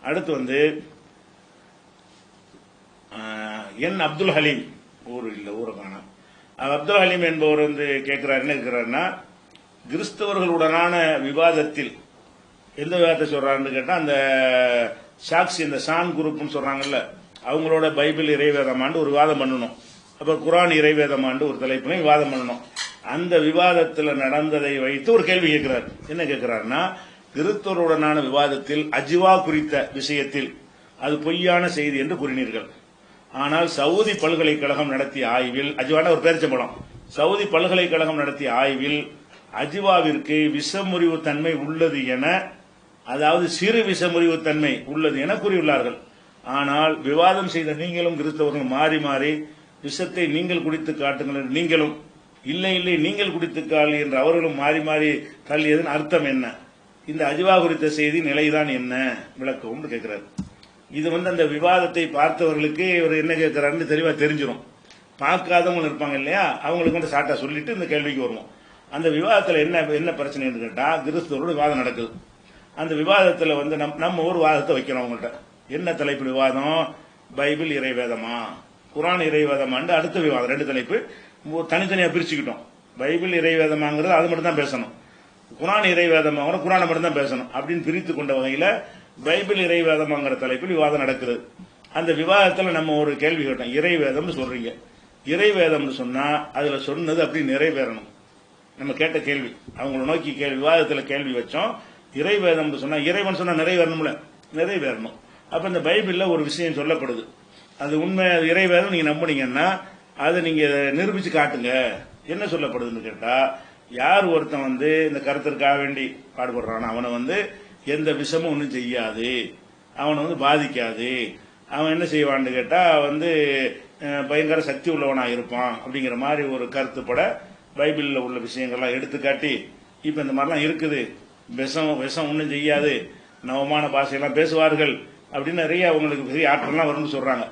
அடுத்து வந்து என் அப்துல் ஹலீம் ஊர் இல்லை ஊரை காணும். அப்துல் ஹலீம் என்பவர் வந்து கேட்கிறார், என்ன கேட்கிறாருன்னா, கிறிஸ்தவர்களுடனான விவாதத்தில் எந்த விவாதத்தை சொல்றாருன்னு கேட்டா, அந்த சாக்சி இந்த சான் குரூப்னு சொல்றாங்கல்ல, அவங்களோட பைபிள் இறைவேதமாண்டு ஒரு விவாதம் பண்ணணும். அப்புறம் குரான் இறைவேதமாண்டு ஒரு தலைப்புல விவாதம் பண்ணணும். அந்த விவாதத்தில் நடந்ததை வைத்து ஒரு கேள்வி கேட்கிறார். என்ன கேட்கிறாருன்னா, கிறிஸ்தவருடனான விவாதத்தில் அஜ்வா குறித்த விஷயத்தில் அது பொய்யான செய்தி என்று கூறினீர்கள். ஆனால் சவுதி பல்கலைக்கழகம் நடத்திய ஆய்வில், அஜ்வான ஒரு பேரிச்சம்பழம், சவுதி பல்கலைக்கழகம் நடத்திய ஆய்வில் அஜ்வாவிற்கு விஷமுறிவு தன்மை உள்ளது என, அதாவது சிறு விஷமுறிவு தன்மை உள்ளது என கூறியுள்ளார்கள். ஆனால் விவாதம் செய்த நீங்களும் கிறிஸ்தவர்கள் மாறி மாறி விஷத்தை நீங்கள் குடித்து காட்டுங்கள், நீங்களும் இல்லை இல்லை நீங்கள் குடித்துக்காள் என்று அவர்களும் மாறி மாறி தள்ளியதன் அர்த்தம் என்ன? இந்த அஜ்வா குறித்த செய்தி நிலைதான் என்ன விளக்கவும் கேட்கிறார். இது வந்து அந்த விவாதத்தை பார்த்தவர்களுக்கு இவர் என்ன கேட்கிறாருன்னு தெளிவா தெரிஞ்சிடும். பார்க்காதவங்க இருப்பாங்க இல்லையா, அவங்களுக்கு வந்து சாட்டா சொல்லிட்டு இந்த கேள்விக்கு வருவோம். அந்த விவாதத்தில் என்ன பிரச்சனைன்னு கேட்டா, கிறிஸ்தவரோட விவாதம் நடக்குது. அந்த விவாதத்தில் வந்து நம்ம ஒரு வாதத்தை வைக்கிறோம் அவங்கள்ட்ட. என்ன தலைப்பு விவாதம்? பைபிள் இறைவேதமா குரான் இறைவேதமாண்டு அடுத்த விவாதம். ரெண்டு தலைப்பு தனித்தனியா பிரிச்சுக்கிட்டோம். பைபிள் இறைவேதமாங்கிறது அது மட்டும் தான் பேசணும், குரான் இறைவேதமாங்கிற குரானை மட்டும் தான் பேசணும் அப்படின்னு பிரித்து கொண்ட வகையில பைபிள் இறைவேதமாங்கிற தலைப்பில் விவாதம் நடக்குது. அந்த விவாதத்தில் நம்ம ஒரு கேள்வி கேட்டோம், இறைவேதம்னு சொல்றீங்க, இறைவேதம்னு சொன்னா அதுல சொன்னது அப்படி நிறைவேறணும். நம்ம கேட்ட கேள்வி, அவங்கள நோக்கி விவாதத்தில் கேள்வி வச்சோம். இறைவேதம்னு சொன்னா இறைவன் சொன்னா நிறைவேறணும்ல, நிறைவேறணும். அப்ப இந்த பைபிள்ல ஒரு விஷயம் சொல்லப்படுது, அது உண்மை இறைவேதம் நீங்க நம்புனீங்கன்னா அதை நீங்க நிரூபிச்சு காட்டுங்க. என்ன சொல்லப்படுதுன்னு கேட்டா, யார் ஒருத்தன் வந்து இந்த கருத்திற்காக வேண்டி பாடுபடுறான், அவனை வந்து எந்த விஷமும் ஒன்றும் செய்யாது, அவனை வந்து பாதிக்காது, அவன் என்ன செய்வான்னு கேட்டா வந்து பயங்கர சக்தி உள்ளவனா இருப்பான் அப்படிங்கிற மாதிரி ஒரு கருத்துப்பட பைபிள்ல உள்ள விஷயங்கள்லாம் எடுத்துக்காட்டி, இப்ப இந்த மாதிரிலாம் இருக்குது, விஷம் ஒன்றும் செய்யாது, நவமான பாஷையெல்லாம் பேசுவார்கள் அப்படின்னு நிறைய அவங்களுக்கு பெரிய ஆற்றல்லாம் வரும்னு சொல்றாங்க.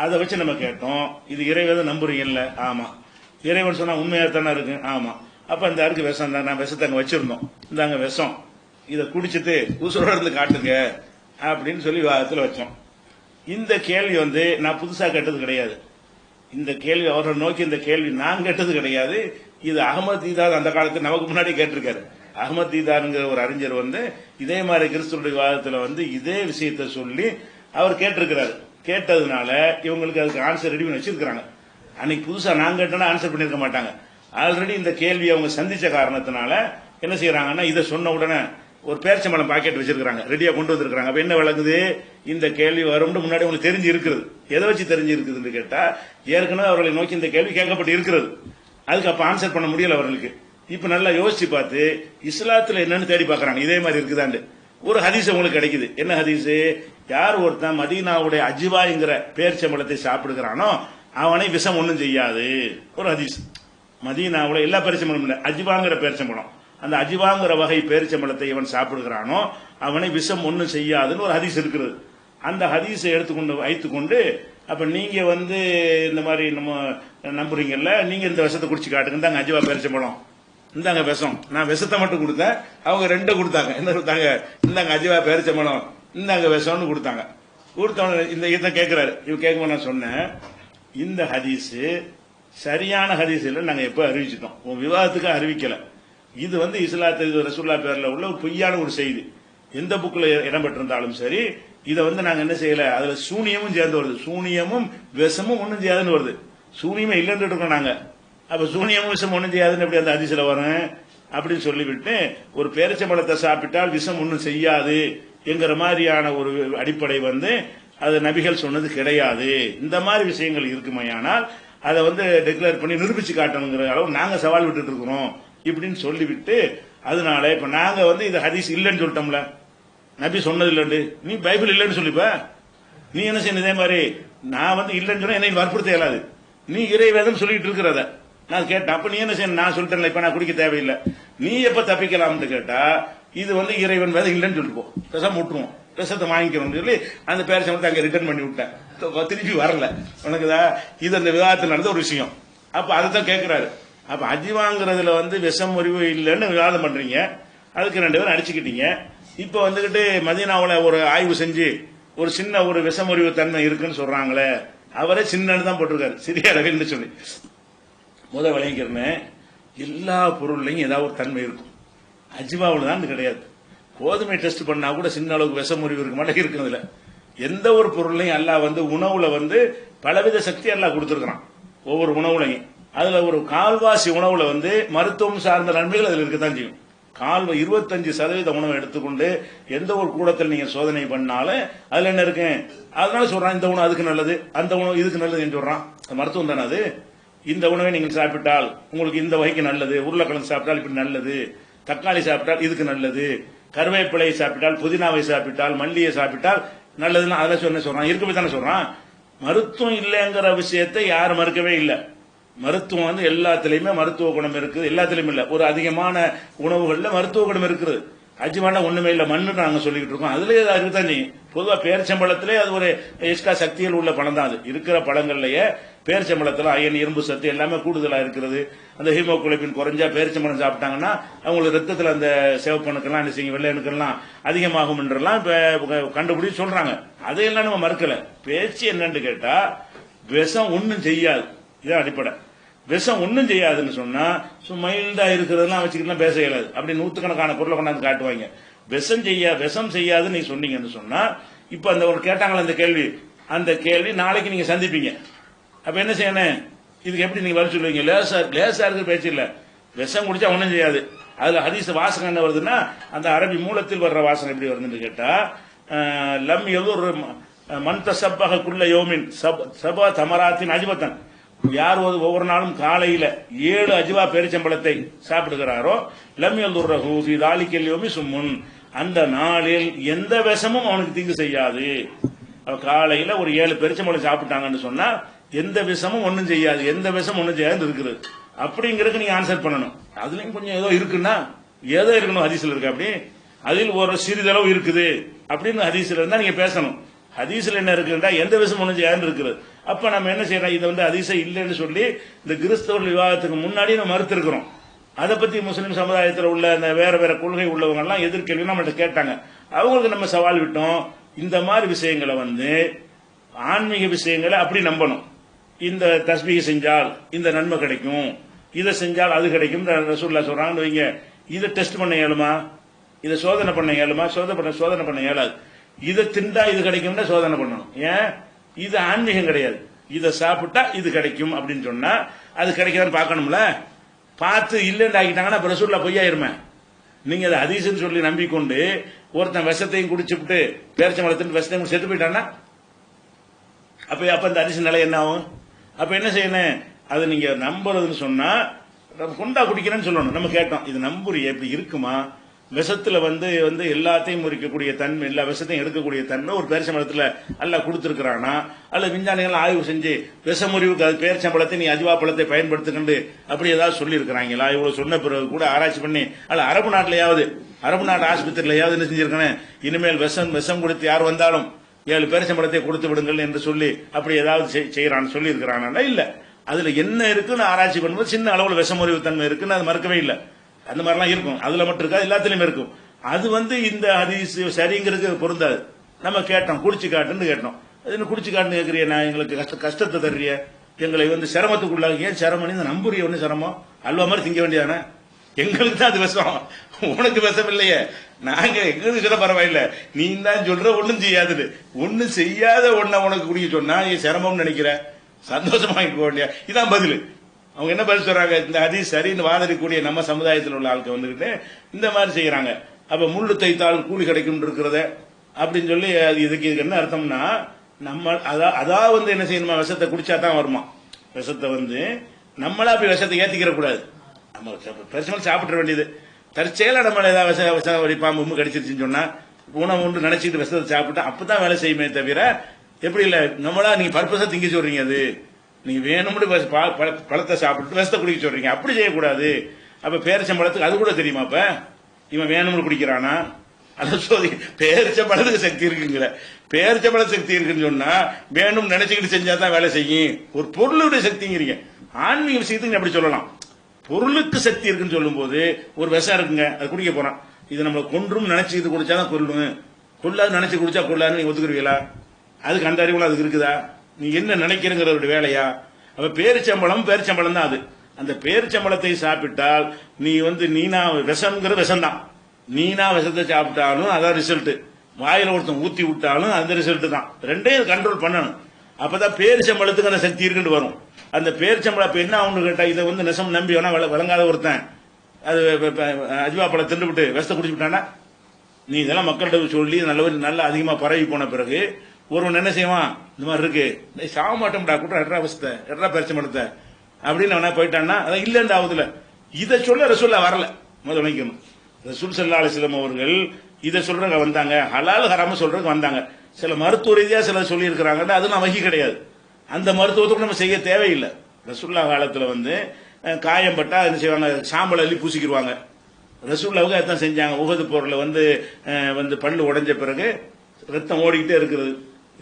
அதை வச்சு நம்ம கேட்டோம், இது இறைவேதம் நம்புறீங்கல்ல? ஆமா. இறைவன் சொன்னா உண்மையா தானே இருக்கு? ஆமா. அப்ப இந்த அருக்கு விஷம் தான், நான் விஷத்தை அங்க வச்சிருந்தோம், இந்தாங்க விஷம், இதை குடிச்சிட்டு உசுரோட இருந்து காட்டுங்க அப்படின்னு சொல்லி விவாதத்தில் வச்சோம். இந்த கேள்வி வந்து நான் புதுசா கேட்டது கிடையாது. இந்த கேள்வி அவர்கள் நோக்கி இந்த கேள்வி நான் கேட்டது கிடையாது. இது அகமது தீதார் அந்த காலத்தில் நமக்கு முன்னாடி கேட்டிருக்காரு. அகமது தீதாருங்கிற ஒரு அறிஞர் வந்து இதே மாதிரி கிறிஸ்துவ விவாதத்தில் வந்து இதே விஷயத்தை சொல்லி அவர் கேட்டிருக்கிறாரு. கேட்டதுனால இவங்களுக்கு அதுக்கு ஆன்சர் ரெடி பண்ணி வச்சிருக்காங்க. அன்னைக்கு புதுசா நான் கேட்டேன்னா ஆன்சர் பண்ணிருக்க மாட்டாங்க. ஆல்ரெடி இந்த கேள்வி அவங்க சந்திச்ச காரணத்தினால என்ன செய்யறாங்கன்னா, இதை சொன்ன உடனே ஒரு பேரிச்சம்பழம் பாக்கெட் வச்சிருக்காங்க, ரெடியா கொண்டு வந்திருக்காங்க. அப்ப என்ன விளக்குது, இந்த கேள்வி வரும்னு முன்னாடி உங்களுக்கு தெரிஞ்சு இருக்கிறது. எதை வச்சு தெரிஞ்சு இருக்குதுன்னு கேட்டா, ஏற்கனவே அவர்களை நோக்கி இந்த கேள்வி கேட்கப்பட்டு இருக்கிறது. அதுக்கு அப்ப ஆன்சர் பண்ண முடியல அவர்களுக்கு. இப்ப நல்லா யோசிச்சு பார்த்து இஸ்லாத்துல என்னன்னு தேடி பாக்குறாங்க, இதே மாதிரி இருக்குதாண்டு. ஒரு ஹதீஸ் உங்களுக்கு கிடைக்குது. என்ன ஹதீஸ்? யார் ஒருத்தன் மதீனாவுடைய அஜ்வாங்கிற பேரிச்சம்பழத்தை சாப்பிடுகிறானோ அவனை விஷம் ஒன்றும் செய்யாது. ஒரு ஹதீஸ். மதீனாவுல எல்லா பேரிச்சம்பழம் இல்ல, அஜ்வாங்கிற பேரிச்சம்பழம், அந்த அஜ்வாங்கிற வகை பேரிச்சம்பழத்தை இவன் சாப்பிடுகிறானோ அவனை விஷம் ஒன்றும் செய்யாதுன்னு ஒரு ஹதீஸ் இருக்கிறது. அந்த ஹதீஸை எடுத்துக்கொண்டு வைத்துக்கொண்டு, அப்ப நீங்க வந்து இந்த மாதிரி நம்ம நம்புறீங்கல்ல, நீங்க இந்த விஷத்தை குடிச்சு காட்டுங்க, இந்தாங்க அஜ்வா பேரிச்சம்பழம், இந்தாங்க விஷம். நான் விஷத்தை மட்டும் கொடுத்தேன், அவங்க ரெண்டு கொடுத்தாங்க. என்ன கொடுத்தாங்க? இந்தாங்க அஜ்வா பேரிச்சம்பழம், இந்தாங்க விஷம்னு கொடுத்தாங்க. கொடுத்தவன இந்த இதை கேட்கிறாரு. இவ கேட்கும் நான் சொன்னேன், இந்த ஹதீஸ் சரியான ஹதீஸ் இல்லை, நாங்க எப்ப அறிவிச்சிட்டோம், உன் விவாதத்துக்கு அறிவிக்கல. இது வந்து இஸ்லாத்துக்கு ரசூல்லா பேர்ல உள்ள ஒரு பொய்யான ஒரு செய்தி. எந்த புக்ல இடம்பெற்றிருந்தாலும் சரி, இதை வந்து நாங்க என்ன செய்யல, அதுல சூனியமும் சேர்ந்து வருது, சூனியமும் விஷமும் ஒன்னும் செய்யாதுன்னு வருது. சூனியமே இல்லைன்னு இருக்கோம் நாங்க. அப்ப சூனியமும் விஷம் ஒன்னும் செய்யாதுன்னு எப்படி அந்த ஹதீஸ்ல வரும் அப்படின்னு சொல்லிவிட்டு, ஒரு பேரிச்சம்பழத்தை சாப்பிட்டால் விஷம் ஒன்னும் செய்யாது என்கிற மாதிரியான ஒரு அடிப்படை வந்து அது நபிகள் சொன்னது கிடையாது. இந்த மாதிரி விஷயங்கள் இருக்குமையானால் அதை வந்து டிக்ளேர் பண்ணி நிரூபிச்சு காட்டணுங்கிற அளவு நாங்க சவால் விட்டுட்டு இருக்கிறோம் இப்படின்னு சொல்லிவிட்டு, அதனால இப்ப நாங்க வந்து இது ஹதீஸ் இல்லைன்னு சொல்லிட்டோம்ல, நபி சொன்னது இல்லைன்னு, நீ பைபிள் இல்லைன்னு சொல்லிப்ப, நீ என்ன செய்யணும்? இதே மாதிரி நான் வந்து இல்லைன்னு சொன்னா என்னை வற்புறுத்த இயலாது, நீ இறைவேதம் சொல்லிட்டு இருக்கிறத நான் கேட்டேன். அப்ப நீ என்ன செய்யணும்? நான் சொல்லிட்டேன், இப்ப நான் குடிக்க தேவையில்லை, நீ எப்ப தப்பிக்கலாம்னு கேட்டா, இது வந்து இறைவன் வேதம் இல்லைன்னு சொல்லிப்போம், விஷம் விட்டுருவோம், விஷத்தை வாங்கிக்கணும் சொல்லி அந்த பேரிச்சம்பழத்தை அங்க ரிட்டர்ன் பண்ணி விட்டேன். திருப்பி வரல உனக்குதா. இது அந்த விவாதத்தில் நடந்த ஒரு விஷயம். அப்ப அதுதான் கேட்கிறாரு. அப்ப அஜ்வாங்கிறதுல வந்து விஷம் முறிவு இல்லைன்னு விவாதம் பண்றீங்க, அதுக்கு ரெண்டு பேரும் அடிச்சுக்கிட்டீங்க. இப்ப வந்துகிட்டு மதீனாவுல ஒரு ஆய்வு செஞ்சு ஒரு சின்ன ஒரு விஷமுறிவு தன்மை இருக்குன்னு சொல்றாங்களே, அவரே சின்னன்னு தான் போட்டிருக்காரு, சிறிய அளவில் சொல்லி. முதல் விளங்கிக்கிறேன்னு, எல்லா பொருள்லையும் ஏதாவது ஒரு தன்மை இருக்கும். அஜ்வாவில் தான் கிடையாது. கோதுமை டெஸ்ட் பண்ணா கூட சின்ன அளவுக்கு விஷமுறிவு இருக்க மாட்டேன் இருக்குதுல. எந்த ஒரு பொருளையும் அல்லாஹ் உணவுல பலவித சக்தி அல்லாஹ் கொடுத்திருக்கிறான். ஒவ்வொரு உணவுலையும் அதுல ஒரு கால்வாசி உணவுல மருத்துவம் சார்ந்த நன்மைகள் அதுல இருக்கத்தான் செய்யும். 25% உணவை எடுத்துக்கொண்டு எந்த ஒரு கூடத்தில் நீங்க சோதனை பண்ணாலும் அதுல என்ன இருக்கு, அதனால சொல்றான் இந்த உணவு அதுக்கு நல்லது, அந்த உணவு இதுக்கு நல்லது சொல்றான். மருத்துவம் தானே அது. இந்த உணவை நீங்கள் சாப்பிட்டால் உங்களுக்கு இந்த வகைக்கு நல்லது, உருளைக்கிழங்கு சாப்பிட்டால் இப்படி நல்லது, தக்காளி சாப்பிட்டால் இதுக்கு நல்லது, கருவேப்பிலை சாப்பிட்டால், புதினாவை சாப்பிட்டால், மல்லியை சாப்பிட்டால் நல்லதுன்னு அதை சொல்றான். இருக்கவே தானே சொல்றான். மருத்துவம் இல்லைங்கிற விஷயத்தை யாரும் மறுக்கவே இல்லை. மருத்துவம் எல்லாத்திலையுமே மருத்துவ குணம் இருக்குது. எல்லாத்திலையும் இல்ல, ஒரு அதிகமான உணவுகள்ல மருத்துவ குணம் இருக்குது. அஜ்வானா ஒண்ணுமே இல்ல, மண்ணு நாங்க சொல்லிட்டு இருக்கோம். அதுலயே இருக்குதான் செய்யும். பொதுவா பேரிச்சம்பழத்திலே அது ஒரு எக்ஸ்ட்ரா சக்திகள் உள்ள பழம் தான். அது இருக்கிற பழங்கள்லயே பேரிச்சம்பழத்துல அயன், இரும்பு சத்து எல்லாமே கூடுதலா இருக்கிறது. அந்த ஹீமோகுளோபின் குறைஞ்சா பேரிச்சம்பழம் சாப்பிட்டாங்கன்னா அவங்களுக்கு ரத்தத்துல அந்த சிவப்பணுக்கெல்லாம் என்ன செய்யும், வெள்ளையணுக்கெல்லாம் அதிகமாகும் என்றெல்லாம் கண்டுபிடிச்சு சொல்றாங்க. அதையெல்லாம் நம்ம மறுக்கல. பேச்சு என்னன்னு கேட்டா, விஷம் ஒன்னும் செய்யாது, இதான் அடிப்படை. விஷம் ஒன்னும் செய்யாதுன்னு சொன்னா மைல்டா இருக்கிறதெல்லாம் வச்சுக்கிட்டு பேச இயலாது. அப்படி நூத்துக்கணக்கான பொருளை கொண்டாந்து காட்டுவாங்க. விஷம் செய்யாதுன்னு நீங்க சொன்னீங்கன்னு சொன்னா, இப்ப அந்த ஒரு கேட்டாங்களா அந்த கேள்வி, அந்த கேள்வி நாளைக்கு நீங்க சந்திப்பீங்க. அப்ப என்ன செய்யணும், இதுக்கு எப்படி நீங்க பதில் சொல்லுவீங்க? லேசா இருக்கிற பேச்சு இல்ல. விஷம் குடிச்சா ஒன்னும் செய்யாது. அதுல ஹதீஸ் வாசகம் என்ன வருதுன்னா, அந்த அரபி மூலத்தில் வர்ற வாசகம் எப்படி வருதுன்னு கேட்டா, லம் எவ்வளோ மன் தசப்பக குள்ள யோமின் சபா தமராத்தின் அஜிபத்தன், யார் ஒவ்வொரு நாளும் காலையில 7 அஜ்வா பேரிச்சம்பழத்தை சாப்பிடுகிறாரோ, லம் யல்துர்ரஹு ஃபீ தாலிகல் யௌமி சும்முன், அந்த நாளில் எந்த விஷமும் அவனுக்கு தீங்கு செய்யாது. காலையில ஒரு 7 பேரிச்சம்பழம் சாப்பிட்டாங்கன்னு சொன்னா எந்த விஷமும் ஒன்னும் செய்யாது, எந்த விஷமும் ஒன்னும் செய்யாது இருக்குது. அப்படிங்கிறதுக்கு நீங்க ஆன்சர் பண்ணணும். அதுலயும் கொஞ்சம் ஏதோ இருக்குன்னா ஏதோ இருக்கணும், ஹதீஸ்ல இருக்கு. அப்படி அதில் ஒரு சிறிதளவு இருக்குது அப்படின்னு ஹதீஸ்ல இருந்தா நீங்க பேசணும். ஹதீஸ்ல என்ன இருக்குன்னா எந்த விஷயம் ஒன்னும் செய்யாது இருக்குது. அப்ப நம்ம என்ன செய்யறோம், இது ஹதீஸ இல்லைன்னு சொல்லி இந்த கிறிஸ்தவர்கள் விவாதத்துக்கு முன்னாடி நம்ம மறுத்து இருக்கிறோம். அதை பத்தி முஸ்லிம் சமுதாயத்தில் உள்ள இந்த வேற வேற கொள்கை உள்ளவங்க எல்லாம் எதிர்கேள்வி நம்மள்ட்ட கேட்டாங்க. அவங்களுக்கு நம்ம சவால் விட்டோம், இந்த மாதிரி விஷயங்களை ஆன்மீக விஷயங்களை அப்படி நம்பணும். இந்த தஸ்பீஹ் செஞ்சால் இந்த நன்மை கிடைக்கும், இதை செஞ்சால் அது கிடைக்கும் ரசூலுல்லாஹ் சொல்றாங்கன்னு வைங்க. இதை டெஸ்ட் பண்ண இயலுமா, இதை சோதனை பண்ண இயலுமா? சோதனை பண்ண இயலாது. இதை திண்டா இது கிடைக்கும்னா சோதனை பண்ணணும். ஏன், இது ஆன்மீகம் கிடையாது. இதை சாப்பிட்டா இது கிடைக்கும் அப்படின்னு சொன்னா அது கிடைக்காதுன்னு பார்க்கணும்ல. பார்த்து இல்லைன்னு ஆகிட்டாங்கன்னா அப்ப ரசூலுல்லாஹ் பொய்யாயிருமே. நீங்க அதை ஹதீஸ்னு சொல்லி நம்பிக்கொண்டு ஒருத்தன் விஷத்தையும் குடிச்சுட்டு பேரிச்சம்பழத்தின் விஷத்தையும் செத்து போயிட்டான்னா அப்ப அந்த ஹதீஸ் நிலை என்ன ஆகும்? அப்ப என்ன செய்யணும், அது நீங்க நம்புறதுன்னு சொன்னா கொண்டா குடிக்கிறேன்னு சொல்லணும். நம்ம கேட்டோம், இது நம்புறிய இப்படி இருக்குமா? விஷத்துல எல்லாத்தையும் முறிக்கக்கூடிய தன்மை, எல்லா விஷத்தையும் எடுக்கக்கூடிய தன்மை ஒரு பேரிச்சம்பழத்துல அல்லாஹ் கொடுத்திருக்கிறானா? அல்ல விஞ்ஞானிகள் ஆய்வு செஞ்சு விஷமுறிவுக்கு அது பேரிச்சம்பழத்தை நீ அஜ்வா பழத்தை பயன்படுத்திக்கொண்டு அப்படி ஏதாவது சொல்லி இருக்கிறாங்களா? இவ்வளவு சொன்ன பிறகு கூட ஆராய்ச்சி பண்ணி அல்ல அரபு நாட்டு ஆஸ்பத்திரியிலையாவது என்ன செஞ்சிருக்கேன், இனிமேல் விஷம் கொடுத்து யார் வந்தாலும் 7 பேரிச்சம்பழத்தை கொடுத்து விடுங்கள் என்று சொல்லி அப்படி ஏதாவது செய்யறான்னு சொல்லி இருக்கிறானா? இல்ல. அதுல என்ன இருக்குன்னு ஆராய்ச்சி பண்ணும்போது சின்ன அளவுல விஷமுறிவு தன்மை இருக்குன்னு அது மறுக்கவே இல்லை. அந்த மாதிரிலாம் இருக்கும். அதுல மட்டும் இருக்காது, எல்லாத்திலும் இருக்கும். அது இந்த ஹதீஸ் சரிங்கிறது பொருந்தாது. நம்ம கேட்டோம், குடிச்சு காட்டுன்னு கேட்டோம். அது குடிச்சு காட்டுன்னு கேட்கறிய, நான் எங்களுக்கு கஷ்டத்தை தர்றிய, எங்களை சிரமத்துக்குள்ளாக, ஏன் சிரமம்? இந்த நம்புறிய ஒண்ணு சிரமம், அல்வா மாதிரி திங்க வேண்டியதானே? எங்களுக்கு தான் அது விஷம், உனக்கு விஷம் இல்லையே. நாங்க எங்களுக்கு சொல்ல பரவாயில்ல, நீ தான் சொல்ற ஒண்ணும் செய்யாது, ஒண்ணும் செய்யாத ஒன்ன உனக்கு குடிக்க சொன்னா சிரமம்னு நினைக்கிற, சந்தோஷமா போக வேண்டிய. இதான் பதில். அவங்க என்ன பதில் சொல்றாங்க, இந்த ஹதீஸ் சரின்னு வாதிடக்கூடிய நம்ம சமுதாயத்தில் உள்ள ஆட்கள் இந்த மாதிரி செய்யறாங்க. அப்ப முள்ளு தைத்தால் கூலி கிடைக்கும் இருக்கிறத அப்படின்னு சொல்லி இதுக்கு என்ன அர்த்தம்னா, நம்ம அதான் என்ன செய்யணுமா, விஷத்தை குடிச்சா தான் வருமா. விஷத்தை நம்மளா போய் விஷத்தை ஏத்திக்கிற கூடாது. நம்ம பெருசாக சாப்பிட வேண்டியது. தற்செயலா நம்ம ஏதாவது பாம்பு கடிச்சிருச்சுன்னு சொன்னா உணவு ஒன்று நினைச்சிட்டு விஷத்தை சாப்பிட்டா அப்பதான் வேலை செய்யுமே தவிர, எப்படி இல்ல நம்மளா நீங்க பர்பஸா திங்க சொல்றீங்க. அது நீங்க வேணும்னு பழத்தை சாப்பிட்டு விஷத்தை குடிக்க சொல்றீங்க, அப்படி செய்யக்கூடாது. அப்ப பேரிச்சம்பழத்துக்கு அது கூட தெரியுமா? அப்ப இவன் வேணும்னு குடிக்கிறானா? அத சோதி. பேரிச்சம்பழத்துக்கு சக்தி இருக்குங்கிற, பேரிச்சம்பழ சக்தி இருக்குன்னு சொன்னா வேணும் நினைச்சுக்கிட்டு செஞ்சாதான் வேலை செய்யும். ஒரு பொருளுடைய சக்திங்கிறீங்க, ஆன்மீக விஷயத்துக்கு அப்படி சொல்லலாம். பொருளுக்கு சக்தி இருக்குன்னு சொல்லும் போது ஒரு விஷம் இருக்குங்க, அது குடிக்க போறான், இது நம்ம கொன்றும் நினைச்சுக்கிட்டு குடிச்சாதான் கொல்லும். கொள்ளாது நினைச்சு குடிச்சா கொள்ளாதுன்னு நீங்க ஒத்துக்குருவீங்களா? அதுக்கு அந்த அறிவுலாம் அதுக்கு இருக்குதா? நீ என்ன நினைக்கிறங்கிறவருடைய வேலையா? அப்ப பேரிச்சம்பளம் தான் அது. அந்த பேரிச்சம்பளத்தை சாப்பிட்டால் நீ நீனா விஷம்ங்கிற விஷம் தான். நீனா விஷத்தை சாப்பிட்டாலும் அதான் ரிசல்ட். வாயில ஒருத்தன் ஊத்தி விட்டாலும் அந்த ரிசல்ட் தான். ரெண்டையும் கண்ட்ரோல் பண்ணணும். அப்பதான் பேரிச்சம்பளத்துக்கு அந்த சக்தி இருக்குன்னு வரும். அந்த பேரிச்சம்பளம் இப்ப என்ன ஆகும்னு கேட்டா, இதை நெசம் நம்பி வேணா விளங்காத ஒருத்தன் அது அஜ்வா பழம் தின்றுபிட்டு விஷத்தை குடிச்சுட்டானா, நீ இதெல்லாம் மக்கள்கிட்ட சொல்லி நல்ல அதிகமா பரவி போன பிறகு ஒருவன் என்ன செய்வான், இந்த மாதிரி இருக்கு சாக மாட்டோம்டா கூட்டம் எட்ரா விஷத்தை எட்ரா பேரிச்சம்பளத்தை அப்படின்னு அவனா போயிட்டான்னா அதான் இல்லைன்னு ஆகுதுல. இதை சொல்ல ரசூல்லா வரல. முதல் நினைக்கணும், ரசூல் ஸல்லல்லாஹு அலைஹி வஸல்லம் அவர்கள் இதை சொல்றதுக்கு வந்தாங்க, ஹலால் ஹராம சொல்றதுக்கு வந்தாங்க. சில மருத்துவ ரீதியா சில சொல்லி இருக்கிறாங்க, அது நான் வகி கிடையாது. அந்த மருத்துவத்துக்கு நம்ம செய்ய தேவையில்லை. ரசூல்லா காலத்துல காயம் பட்டா என்ன செய்வாங்க, சாம்பல் அள்ளி பூசிக்கிடுவாங்க. ரசூல்லாவுக்கு அதான் செஞ்சாங்க. உஹது போர்ல பல்லு உடைஞ்ச பிறகு ரத்தம் ஓடிக்கிட்டே இருக்கிறது,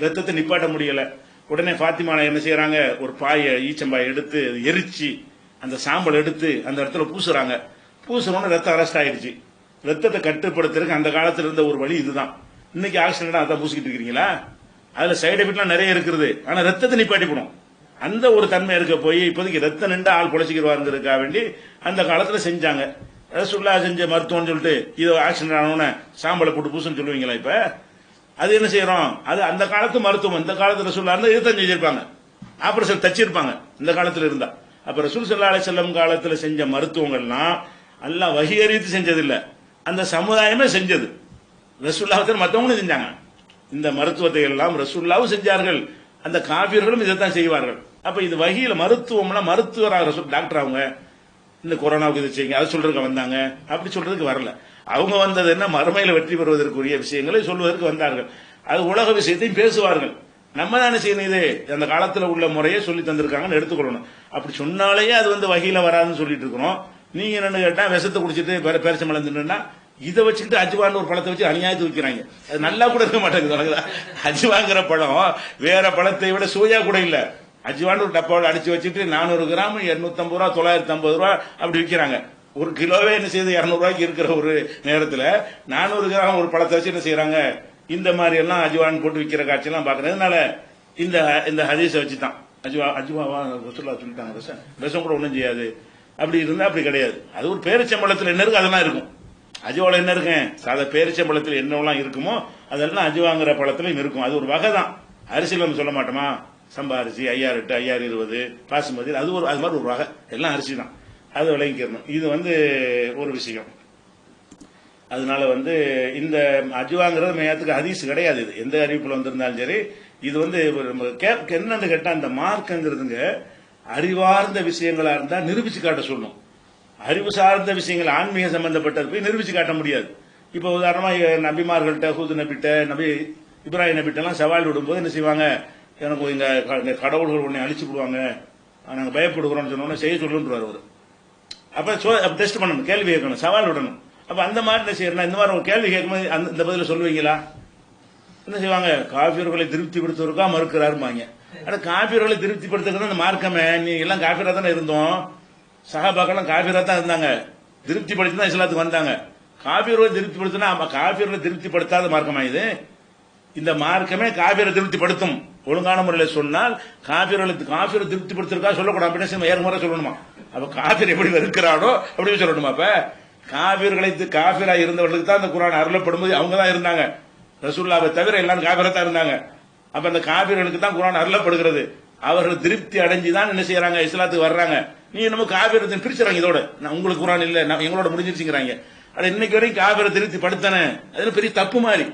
ரத்தத்தை நிப்பாட்ட முடியல. உடனே ஃபாத்திமா என்ன செய்யறாங்க, ஒரு பாயை ஈச்சம்பாயை எடுத்து எரிச்சு அந்த சாம்பல் எடுத்து அந்த இடத்துல பூசுறாங்க. பூசுறோன்னு ரத்தம் அரெஸ்ட் ஆயிடுச்சு. ரத்தத்தை கட்டுப்படுத்துறதுக்கு அந்த காலத்துல இருந்த ஒரு வழி இதுதான். இன்னைக்கு ஆக்சிடென்ட் அதான் பூசிக்கிட்டு இருக்கிறீங்களா? அதுல சைடு எஃபெக்ட்லாம் நிறைய இருக்குது. ஆனா ரத்தத்தை நிப்பாட்டி போடும். அந்த ஒரு தன்மை இருக்க போய் இப்போதைக்கு ரத்தம் நின்று ஆள் பொழைச்சிக்கிறவாருங்கிறதுக்காக வேண்டி அந்த காலத்துல செஞ்சாங்க. ரசூலுல்லாஹ் செஞ்ச மருத்துவம்னு சொல்லிட்டு இது ஆக்சிடென்ட் ஆனவன சாம்பலை போட்டு பூசுன்னு சொல்லுவீங்களா? இப்ப அது என்ன செய்யறோம், அது அந்த காலத்து மருத்துவம். இந்த காலத்துல ரசூலுல்லாஹ் இருந்தா இதுதான் செஞ்சிருப்பாங்க, ஆபரேஷன் தச்சிருப்பாங்க இந்த காலத்துல இருந்தா. அப்ப ரசூல் ஸல்லல்லாஹு அலைஹி வஸல்லம் காலத்துல செஞ்ச மருத்துவங்கள்லாம் அல்லாஹ் வஹி அறிவித்து செஞ்சது இல்ல, அந்த சமுதாயமே செஞ்சது. ரசூலுல்லாஹ் மற்றவங்களும் செஞ்சாங்க. இந்த மருத்துவத்தை எல்லாம் ரசூலுல்லாஹ் செஞ்சார்கள், அந்த காபிர்களும் இதைத்தான் செய்வார்கள். அப்ப இது வகையில மருத்துவம்னா மருத்துவராக ரசூல் டாக்டர் அவங்க இந்த கொரோனாவுக்கு இது செய்யுங்க அது சொல்றதுக்கு வந்தாங்க, அப்படி சொல்றதுக்கு வரல. அவங்க வந்தது என்ன, மறுமையில வெற்றி பெறுவதற்குரிய விஷயங்களை சொல்வதற்கு வந்தார்கள். அது உலக விஷயத்தையும் பேசுவார்கள். நம்ம தானே செய்யணும், இது அந்த காலத்துல உள்ள முறையை சொல்லி தந்திருக்காங்கன்னு எடுத்துக்கொள்ளணும். அப்படி சொன்னாலேயே அது வகையில வராதுன்னு சொல்லிட்டு இருக்கிறோம். நீங்க என்னன்னு கேட்டா விஷத்தை குடிச்சிட்டு பேரிச்சம்பழம் தின்னுன்னா இதை வச்சுக்கிட்டு அஜ்வான்னு ஒரு பழத்தை வச்சு அநியாயத்து வைக்கிறாங்க. அது நல்லா கூட இருக்க மாட்டேங்குது. அஜ்வாங்கிற பழம் வேற பழத்தை விட சுவையா கூட இல்ல. அஜ்வான்னு ஒரு டப்பாவில் அடிச்சு வச்சுட்டு 400 கிராம் 850 ரூபா 950 ரூபா அப்படி விற்கிறாங்க. ஒரு கிலோவே என்ன செய்யுது 200 ரூபாய்க்கு இருக்கிற ஒரு நேரத்தில் 400 கிராம் ஒரு பழத்தை வச்சு என்ன செய்யறாங்க, இந்த மாதிரி எல்லாம் அஜ்வான் போட்டு விற்கிற காட்சியெல்லாம் பாக்குறது. அதனால இந்த ஹதீஸை வச்சு தான் அஜ்வாவா ரசூலுல்லாஹ் சொல்லிட்டாங்க, விஷம் கூட ஒண்ணும் செய்யாது. அப்படி இருந்தா அப்படி கிடையாது. அது ஒரு பேரிச்சம்பழத்தில் என்ன இருக்கு அதெல்லாம் இருக்கும். அஜ்வால என்ன இருக்கு, சாத பேரிச்சம்பழத்தில் என்னெல்லாம் இருக்குமோ அதெல்லாம் அஜ்வாங்கிற பழத்திலும் இருக்கும். அது ஒரு வகை தான். அரிசியில் நம்ம சொல்ல மாட்டோமா, சம்பா அரிசி 5008 5020 பாசுமதி, அது மாதிரி ஒரு வகை, எல்லாம் அரிசி தான். அது விளங்கிக்கணும். இது ஒரு விஷயம். அதனால இந்த அஜ்வாங்கிறது மையத்துக்கு ஹதீஸ் கிடையாது. இது எந்த அறிவிப்புல வந்திருந்தாலும் சரி, இது என்னன்னு கேட்டா அந்த மார்க்கங்கிறதுங்க அறிவார்ந்த விஷயங்களா இருந்தா நிரூபிச்சு காட்ட சொல்லணும். அறிவு சார்ந்த விஷயங்கள் ஆன்மீக சம்பந்தப்பட்டது போய் நிரூபிச்சு காட்ட முடியாது. இப்ப உதாரணமா நபிமார்கள்ட்ட ஹூது நபிட்ட நபி இப்ராஹிம் நபிட்ட எல்லாம் சவால் விடும்போது என்ன செய்வாங்க, எனக்கு இங்க கடவுள்கள் உன்னை அழிச்சு விடுவாங்க, நாங்க பயப்படுகிறோம்னு சொன்னோம்னா செய்ய சொல்லுன்றார் அவரு. அப்ப டெஸ்ட் பண்ணணும், கேள்வி கேட்கணும், சவால் விடணும். அப்ப அந்த மாதிரி என்ன செய்யறா, இந்த மாதிரி ஒரு கேள்வி கேட்கும்போது இந்த பதில சொல்லுவீங்களா? என்ன செய்வாங்க, காபியர்களை திருப்திப்படுத்துவதற்கா மறுக்கிறாருமாங்க. ஆனா காபியர்களை திருப்திப்படுத்துறது அந்த மார்க்கமே. நீ எல்லாம் காபிரா தானே இருந்தோம், சஹாபாக்கெல்லாம் காபிரா தான் இருந்தாங்க, திருப்திப்படுத்தி தான் இஸ்லாத்துக்கு வந்தாங்க. காபியர்களை திருப்திப்படுத்தினா காபியர்களை திருப்திப்படுத்தாத மார்க்கமா இது? இந்த மார்க்கமே காபியரை திருப்திப்படுத்தும். ஒழுங்கான முறையில் சொன்னால் காபியரை திருப்திப்படுத்திருக்கா சொல்லக்கூடாது, அப்படின்னு ஏற்கமுறை சொல்லணுமா? அப்ப காபிர் எப்படி இருக்கிறானோ அப்படின்னு சொல்லணுமா? அப்ப காபிரா இருந்தவர்களுக்கு தான் அந்த குர்ஆன் அருளப்படும் போது அவங்க தான் இருந்தாங்க. ரசூலுல்லாஹ்வை தவிர எல்லாரும் காபிரா தான் இருந்தாங்க. அப்ப அந்த காபிர்களுக்கு தான் குர்ஆன் அருளப்படுகிறது. அவர்கள் திருப்தி அடைஞ்சுதான் என்ன செய்யறாங்க, இஸ்லாத்துக்கு வர்றாங்க. நீ நம்ம காபிரத்தை பிரிச்சுறாங்க, இதோட உங்களுக்கு குர்ஆன் இல்ல எங்களோட முடிஞ்சிருச்சுங்கிறாங்க. அது இன்னைக்கு வரைக்கும் காபிரை திருப்தி படுத்தன, அது பெரிய தப்பு மாதிரி.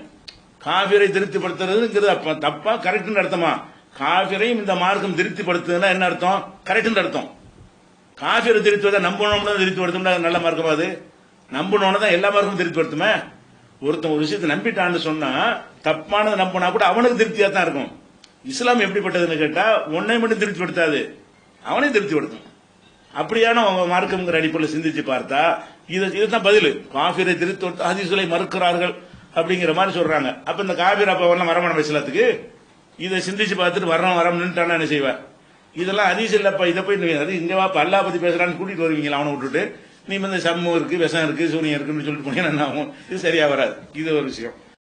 காபிரை திருப்திப்படுத்துறதுங்கிறது தப்பா கரெக்ட்னு அர்த்தமா? காபிரையும் இந்த மார்க்கம் திருப்திப்படுத்துதுன்னா என்ன அர்த்தம்? கரெக்ட்னு அர்த்தம். காபிரை திருப்தி நம்பணும்னு திருப்திப்படுத்தோம்னா நல்ல மார்க்கமா? அது நம்பணும்னு தான் எல்லா மார்க்கமும் திருப்திப்படுத்துமே. ஒருத்தன் ஒரு விஷயத்தை நம்பிட்டான்னு சொன்னா தப்பானதை நம்பினா கூட அவனுக்கு திருப்தியா தான் இருக்கும். இஸ்லாம் எப்படிப்பட்டதுன்னு கேட்டா உன்னை மட்டும் திருப்திப்படுத்தாது, அவனையும் திருப்திப்படுத்தும். அப்படியான மார்க்கம்ங்கிற அடிப்படையில் சிந்திச்சு பார்த்தா இதுதான் பதில். காபிரை திருப்தி ஹதீஸ்களை மறுக்கிறார்கள் அப்படிங்கிற மாதிரி சொல்றாங்க. அப்ப இந்த காபிர் அப்ப வரமான இஸ்லாத்துக்கு இதை சிந்திச்சு பார்த்துட்டு வரம் நின்றுட்டானா என்ன செய்வார்? இதெல்லாம் ஹதீஸ் இல்லப்பா, இதை போய் இங்க வாப்ப அல்லாஹ் பத்தி பேசுறான்னு கூட்டிட்டு வருவீங்களா? அவனை விட்டுட்டு நீ சம்மு இருக்கு, விஷம் இருக்கு, சூனியம் இருக்குன்னு சொல்லிட்டு போனீங்கன்னா இது சரியா வராது. இது ஒரு விஷயம்.